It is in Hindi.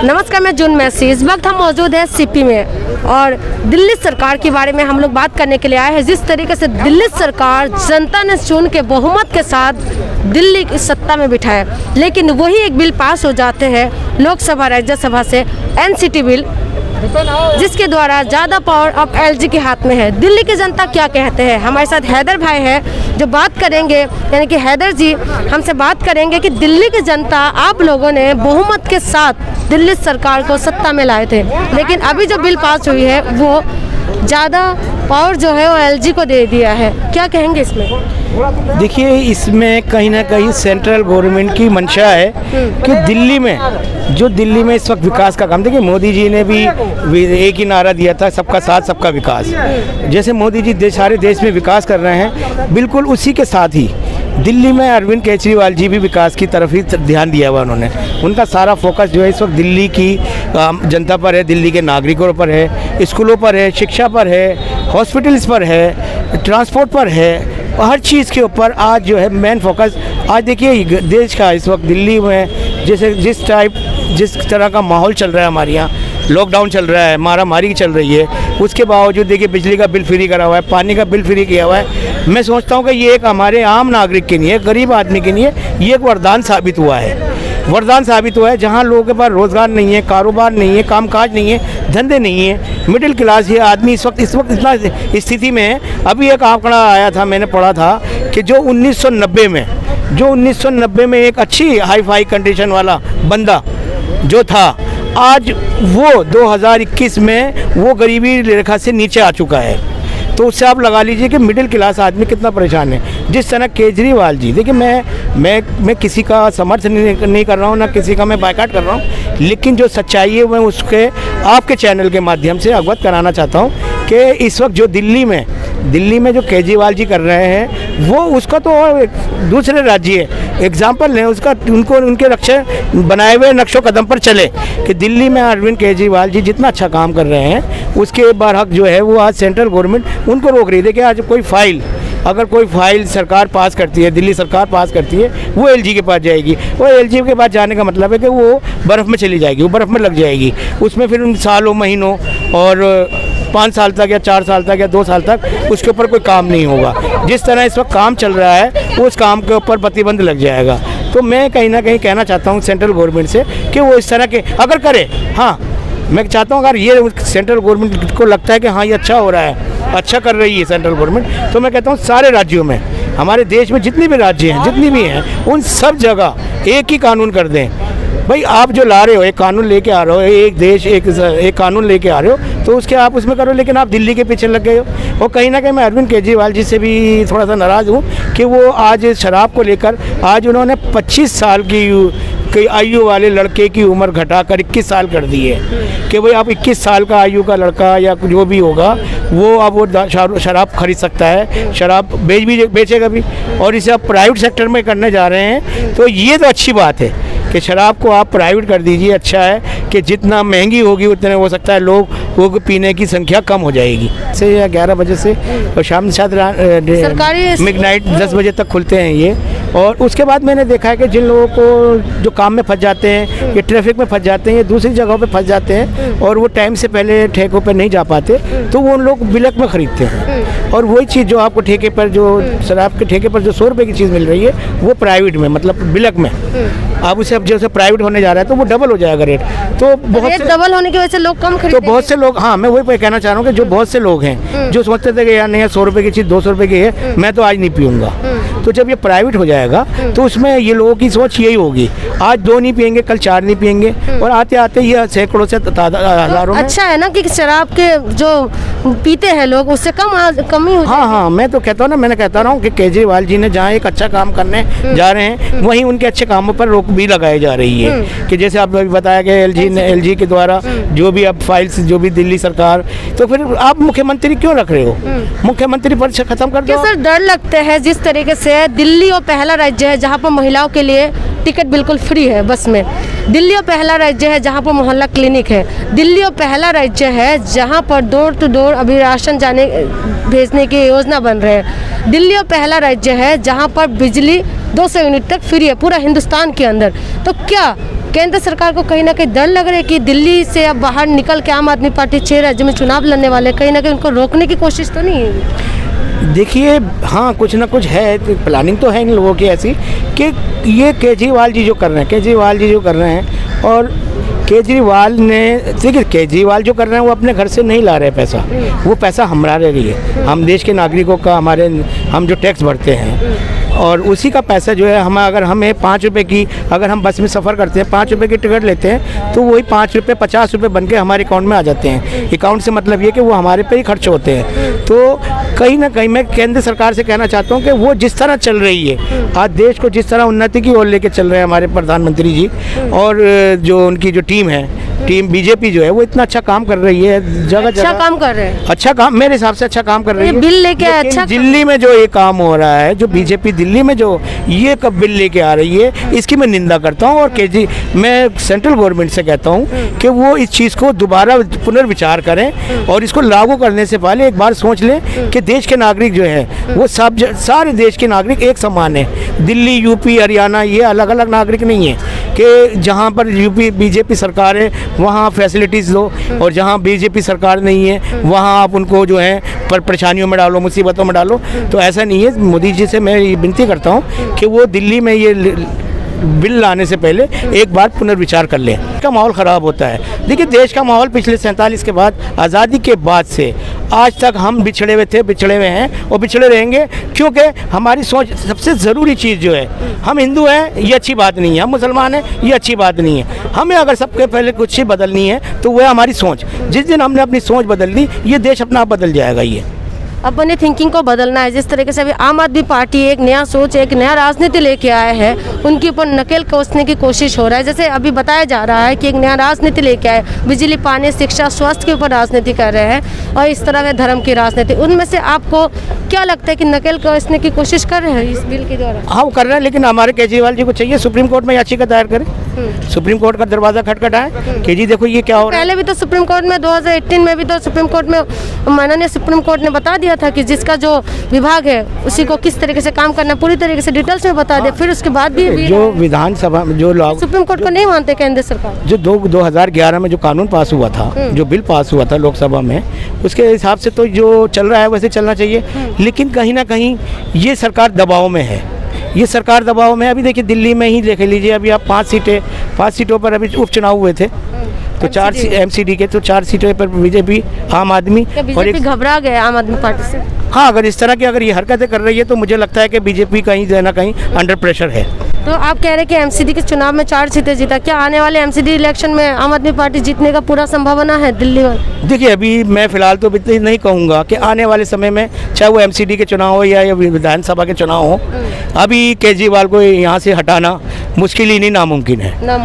नमस्कार, मैं जून मैसी। इस वक्त हम मौजूद हैं सीपी में और दिल्ली सरकार के बारे में हम लोग बात करने के लिए आए हैं। जिस तरीके से दिल्ली सरकार जनता ने चुन के बहुमत के साथ दिल्ली की सत्ता में बिठाया, लेकिन वही एक बिल पास हो जाते हैं लोकसभा राज्यसभा से, एनसीटी बिल, जिसके द्वारा ज़्यादा पावर अब एलजी के हाथ में है। दिल्ली की जनता क्या कहते हैं? हमारे साथ हैदर भाई है जो बात करेंगे, यानी कि हैदर जी हमसे बात करेंगे कि दिल्ली की जनता, आप लोगों ने बहुमत के साथ दिल्ली सरकार को सत्ता में लाए थे, लेकिन अभी जो बिल पास हुई है वो ज़्यादा पावर जो है वो एलजी को दे दिया है। क्या कहेंगे इसमें? देखिए, इसमें कहीं ना कहीं सेंट्रल गवर्नमेंट की मंशा है कि दिल्ली में इस वक्त विकास का काम, देखिए मोदी जी ने भी एक ही नारा दिया था, सबका साथ सबका विकास। जैसे मोदी जी सारे देश में विकास कर रहे हैं, बिल्कुल उसी के साथ ही दिल्ली में अरविंद केजरीवाल जी भी विकास की तरफ ही ध्यान दिया हुआ उन्होंने। उनका सारा फोकस जो है इस वक्त दिल्ली की जनता पर है, दिल्ली के नागरिकों पर है, स्कूलों पर है, शिक्षा पर है, हॉस्पिटल्स पर है, ट्रांसपोर्ट पर है, हर चीज़ के ऊपर आज जो है मेन फोकस। आज देखिए देश का इस वक्त दिल्ली में जैसे जिस तरह का माहौल चल रहा है, हमारे यहाँ लॉकडाउन चल रहा है, मारामारी चल रही है, उसके बावजूद देखिए बिजली का बिल फ्री करा हुआ है, पानी का बिल फ्री किया हुआ है। मैं सोचता हूँ कि ये एक हमारे आम नागरिक के लिए, गरीब आदमी के लिए ये एक वरदान साबित हुआ है। जहाँ लोगों के पास रोज़गार नहीं है, कारोबार नहीं है, कामकाज नहीं है, धंधे नहीं है, मिडिल क्लास ये आदमी इस वक्त इतना स्थिति में है। अभी एक आंकड़ा आया था, मैंने पढ़ा था कि जो 1990 में एक अच्छी हाई फाई कंडीशन वाला बंदा जो था, आज वो 2021 में वो गरीबी रेखा से नीचे आ चुका है। तो उससे आप लगा लीजिए कि मिडिल क्लास आदमी कितना परेशान है। जिस तरह केजरीवाल जी, देखिए मैं किसी का समर्थन नहीं कर रहा हूँ, ना किसी का मैं बायकॉट कर रहा हूँ, लेकिन जो सच्चाई है मैं उसके आपके चैनल के माध्यम से अवगत कराना चाहता हूँ कि इस वक्त जो दिल्ली में जो केजरीवाल जी कर रहे हैं वो उसका तो दूसरे राज्य है, एग्जाम्पल लें उसका, उनके बनाए हुए नक्शों कदम पर चले कि दिल्ली में अरविंद केजरीवाल जी जितना अच्छा काम कर रहे हैं उसके बरहक जो है वो आज सेंट्रल गवर्नमेंट उनको रोक रही है। देखिए आज अगर कोई फाइल सरकार पास करती है, दिल्ली सरकार पास करती है, वो एलजी के पास जाएगी। वो एलजी के पास जाने का मतलब है कि वो बर्फ़ में चली जाएगी, वो बर्फ़ में लग जाएगी, उसमें फिर उन सालों महीनों और 5 साल तक या 4 साल तक या 2 साल तक उसके ऊपर कोई काम नहीं होगा। जिस तरह इस वक्त काम चल रहा है उस काम के ऊपर प्रतिबंध लग जाएगा। तो मैं कहीं ना कहीं कहना चाहता हूँ सेंट्रल गवर्नमेंट से कि वो इस तरह के अगर करे, हाँ मैं चाहता हूँ अगर ये सेंट्रल गवर्नमेंट को लगता है कि हाँ ये अच्छा हो रहा है, अच्छा कर रही है सेंट्रल गवर्नमेंट, तो मैं कहता हूँ सारे राज्यों में, हमारे देश में जितने भी राज्य हैं, जितनी भी हैं, उन सब जगह एक ही कानून कर दें। भाई आप जो ला रहे हो, एक कानून लेके आ रहे हो, एक देश एक कानून लेके आ रहे हो, तो उसके आप उसमें करो, लेकिन आप दिल्ली के पीछे लग गए हो। और कहीं ना कहीं मैं अरविंद केजरीवाल जी से भी थोड़ा सा नाराज़ हूँ कि वो आज शराब को लेकर आज उन्होंने 25 साल की आयु वाले लड़के की उम्र घटाकर 21 साल कर दी है कि भाई आप 21 साल का आयु का लड़का या जो भी होगा वो अब वो शराब खरीद सकता है, शराब बेचेगा भी, और इसे आप प्राइवेट सेक्टर में करने जा रहे हैं। तो ये तो अच्छी बात है कि शराब को आप प्राइवेट कर दीजिए। अच्छा है कि जितना महंगी होगी उतने हो सकता है लोगों को पीने की संख्या कम हो जाएगी। से या 11 बजे से और शाम सरकारी मिडनाइट 10 बजे तक खुलते हैं ये। और उसके बाद मैंने देखा है कि जिन लोगों को जो काम में फंस जाते हैं, ये ट्रैफिक में फंस जाते हैं, ये दूसरी जगहों पे फंस जाते हैं और वो टाइम से पहले ठेकों पे नहीं जा पाते, तो वो उन लोग बिलक में ख़रीदते हैं। और वही चीज़ जो आपको ठेके पर, जो शराब के ठेके पर जो 100 रुपये की चीज़ मिल रही है, वो प्राइवेट में, मतलब बिलक में आप उसे अब जैसे प्राइवेट होने जा रहा है तो वो डबल हो जाएगा रेट। तो बहुत से डबल होने की वजह से लोग कम खरीदते हैं। तो बहुत से लोग, हाँ मैं वही कहना चाह रहा हूँ कि जो बहुत से लोग हैं जो सोचते थे कि यार नहीं 100 रुपये की चीज़ 200 रुपये की है, मैं तो आज नहीं पीऊँगा, तो जब ये प्राइवेट हो जाएगा तो उसमें ये लोगों की सोच यही होगी, आज 2 नहीं पियेंगे, कल 4 नहीं पियेंगे, और आते आते ये सैकड़ों से हज़ारों। अच्छा है ना कि शराब के जो पीते हैं लोग उससे कम ही हो। हाँ, मैं तो कहता हूँ ना, मैंने कहता रहा हूँ कि केजरीवाल जी ने जहाँ एक अच्छा काम करने जा रहे हैं वहीं उनके अच्छे कामों पर रोक भी लगाई जा रही है। कि जैसे आपने बताया कि एलजी के द्वारा जो भी अब फाइल्स, जो भी दिल्ली सरकार, तो फिर आप मुख्यमंत्री क्यों रख रहे हो? मुख्यमंत्री पद से खत्म कर दो। सर डर लगता है जिस तरीके से दिल्ली और पहला राज्य है जहाँ पर महिलाओं के लिए टिकट बिल्कुल फ्री है बस में। दिल्ली और पहला राज्य है जहाँ पर मोहल्ला क्लिनिक है। दिल्ली और पहला राज्य है जहाँ पर डोर टू डोर अभी राशन भेजने की योजना बन रहे हैं। दिल्ली और पहला राज्य है जहाँ पर बिजली 200 यूनिट तक फ्री है पूरा हिंदुस्तान के अंदर। तो क्या केंद्र सरकार को कहीं ना कहीं डर लग रहा है कि दिल्ली से अब बाहर निकल के आम आदमी पार्टी 6 राज्यों में चुनाव लड़ने वाले, कहीं ना कहीं उनको रोकने की कोशिश तो नहीं है? देखिए, हाँ, कुछ ना कुछ है, तो प्लानिंग तो है इन लोगों की ऐसी कि ये केजरीवाल जी जो कर रहे हैं और केजरीवाल ने, देखिए केजरीवाल जो कर रहे हैं वो अपने घर से नहीं ला रहे पैसा, वो पैसा हमारे लिए, हम देश के नागरिकों का, हम जो टैक्स भरते हैं और उसी का पैसा जो है हमें 5 रुपये की, अगर हम बस में सफ़र करते हैं 5 रुपये की टिकट लेते हैं तो वही 5 रुपये 50 रुपये बन के हमारे अकाउंट में आ जाते हैं। अकाउंट से मतलब ये कि वो हमारे पे ही खर्च होते हैं। तो कहीं ना कहीं मैं केंद्र सरकार से कहना चाहता हूँ कि वो जिस तरह चल रही है, आज देश को जिस तरह उन्नति की ओर लेके चल रहे हैं हमारे प्रधानमंत्री जी और जो उनकी जो टीम बीजेपी जो है, वो इतना अच्छा काम कर रही है, जगह अच्छा काम कर रहे हैं, अच्छा काम, मेरे हिसाब से अच्छा काम कर रही है। बिल लेके आए, अच्छा दिल्ली में जो ये काम हो रहा है, जो बीजेपी दिल्ली में जो ये कब बिल लेके आ रही है, इसकी मैं निंदा करता हूँ। और मैं सेंट्रल गवर्नमेंट से कहता हूँ कि वो इस चीज़ को दोबारा पुनर्विचार करें और इसको लागू करने से पहले एक बार सोच लें कि देश के नागरिक जो है वो सब सारे देश के नागरिक एक समान है। दिल्ली, यूपी, हरियाणा ये अलग अलग नागरिक नहीं है कि जहाँ पर यूपी बीजेपी सरकार है वहाँ फैसिलिटीज़ लो और जहाँ बीजेपी सरकार नहीं है वहाँ आप उनको जो है परेशानियों में डालो, मुसीबतों में डालो। तो ऐसा नहीं है। मोदी जी से मैं ये विनती करता हूँ कि वो दिल्ली में ये बिल लाने से पहले एक बार पुनर्विचार कर लें। का माहौल ख़राब होता है। देखिए, देश का माहौल पिछले 47 के बाद, आज़ादी के बाद से आज तक हम बिछड़े हुए हैं और बिछड़े रहेंगे, क्योंकि हमारी सोच सबसे ज़रूरी चीज़ जो है, हम हिंदू हैं ये अच्छी बात नहीं है, हम मुसलमान हैं ये अच्छी बात नहीं है। हमें अगर सबके पहले कुछ चीज़ बदलनी है तो वह हमारी सोच। जिस दिन हमने अपनी सोच बदल दी, ये देश अपना आप बदल जाएगा। ये अपनी थिंकिंग को बदलना है। जिस तरीके से अभी आम आदमी पार्टी एक नया सोच, एक नया राजनीति लेके आए हैं, उनके ऊपर नकेल कसने की कोशिश हो रहा है। जैसे अभी बताया जा रहा है कि एक नया राजनीति लेके आए, बिजली, पानी, शिक्षा, स्वास्थ्य के ऊपर राजनीति कर रहे हैं और इस तरह के धर्म की राजनीति। उनमें से आपको क्या लगता है कि नकेल कसने की कोशिश कर रहे हैं इस बिल के द्वारा? हाँ, वो कर रहे हैं, लेकिन हमारे केजरीवाल जी को चाहिए सुप्रीम कोर्ट में याचिका दायर करें, सुप्रीम कोर्ट का दरवाज़ा खटखटाएं कि जी देखो ये क्या हो रहा है। पहले भी तो सुप्रीम कोर्ट में 2018 में भी तो सुप्रीम कोर्ट में माननीय सुप्रीम कोर्ट ने बता दिया था कि जिसका जो विभाग है उसी को किस तरीके से काम करना, पूरी तरीके से डिटेल्स में बता दिया। फिर उसके बाद भी जो विधानसभा में जो लोग सुप्रीम कोर्ट को नहीं मानते केंद्र सरकार, जो 2011 में जो कानून पास हुआ था, जो बिल पास हुआ था लोकसभा में, उसके हिसाब से तो जो चल रहा है वैसे चलना चाहिए। लेकिन कहीं ना कहीं ये सरकार दबाव में है, ये सरकार दबाव में। अभी देखिए दिल्ली में ही देख लीजिए, अभी आप 5 सीटों पर अभी उपचुनाव हुए थे, तो 4 MCD के, तो 4 सीटों पर बीजेपी, आम आदमी और एक घबरा गए आम आदमी पार्टी से। हाँ, अगर इस तरह की अगर ये हरकतें कर रही है तो मुझे लगता है कि बीजेपी कहीं ना कहीं अंडर प्रेशर है। तो आप कह रहे हैं कि MCD के चुनाव में 4 सीटें जीता, क्या आने वाले MCD इलेक्शन में आम आदमी पार्टी जीतने का पूरा संभावना है दिल्ली में? देखिए, अभी मैं फिलहाल तो इतना नहीं कहूँगा कि आने वाले समय में चाहे वो MCD के चुनाव हो या विधानसभा के चुनाव हो, अभी केजरीवाल को यहाँ से हटाना मुश्किल ही नहीं, नामुमकिन है।